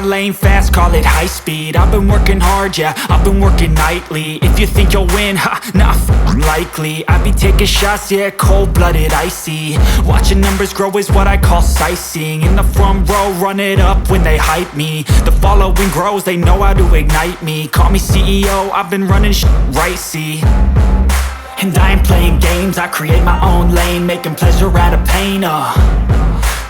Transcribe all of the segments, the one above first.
my lane fast, call it high speed. I've been working hard, yeah, I've been working nightly. If you think you'll win, ha, nah, likely. I be taking shots, yeah, cold-blooded, icy. Watching numbers grow is what I call sightseeing. In the front row, run it up when they hype me. The following grows, they know how to ignite me. Call me CEO, I've been running right, see. And I ain't playing games, I create my own lane, making pleasure out of pain,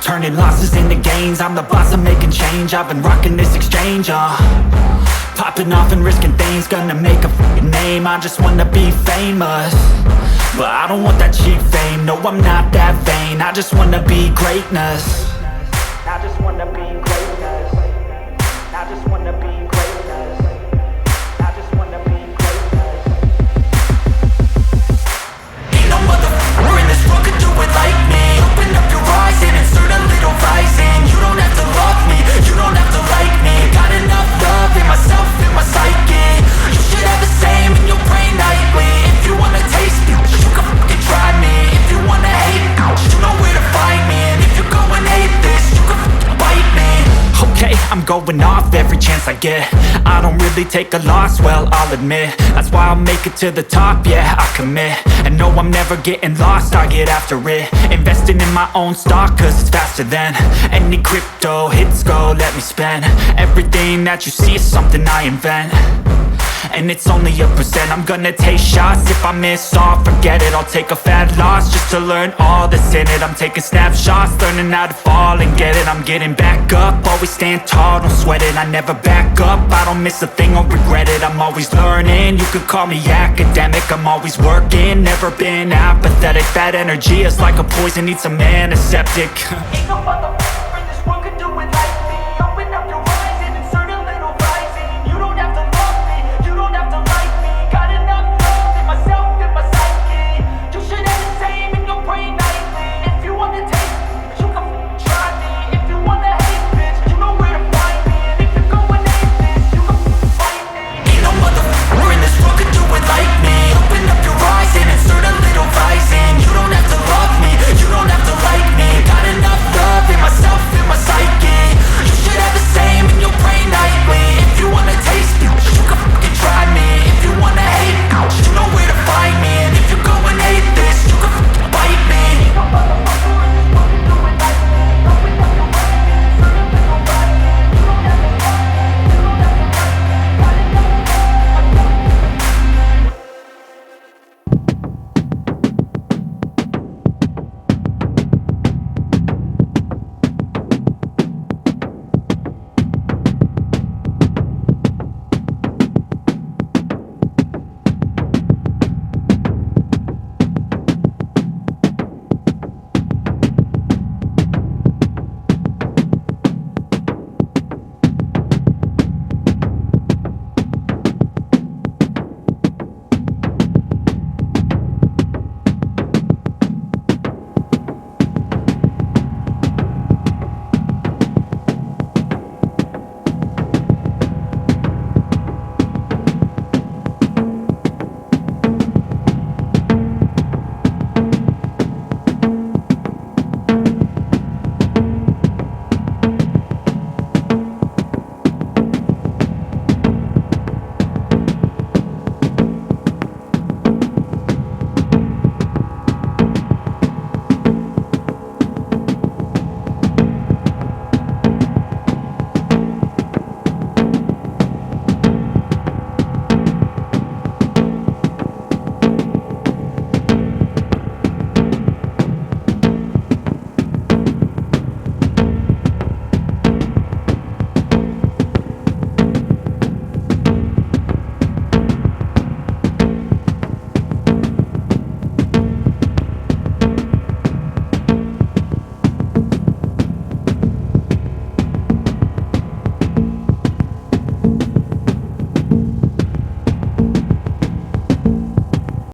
turning losses into gains. I'm the boss, I'm making change. I've been rocking this exchange, popping off and risking things. Gonna make a fucking name. I just wanna be famous, but I don't want that cheap fame. No, I'm not that vain. I just wanna be greatness. I just wanna be greatness. I just wanna be greatness. I just wanna be greatness. Ain't no motherfucker in this world could do it like me. Open up your eyes and insert a little rising. You don't have to love me, you don't have to like me. Got enough love in myself, in my psyche. You should have the same in your brain nightly. If you wanna taste me, you can fucking try me. If you wanna hate me, you know where to find me. And if you go and hate this, you can fucking bite me. Okay, I'm going off every chance I get. I don't really take a loss, well, I'll admit. That's why I'll make it to the top, yeah, I commit. And no, I'm never getting lost, I get after it. Investing in my own stock, cause it's faster than any crypto hits go, let me spend. Everything that you see is something I invent, and it's only a percent. I'm gonna take shots, if I miss all, forget it. I'll take a fat loss just to learn all that's in it. I'm taking snapshots, learning how to fall and get it. I'm getting back up, always stand tall, don't sweat it. I never back up, I don't miss a thing or regret it. I'm always learning, you could call me academic. I'm always working, never been apathetic. That energy is like a poison, needs some antiseptic.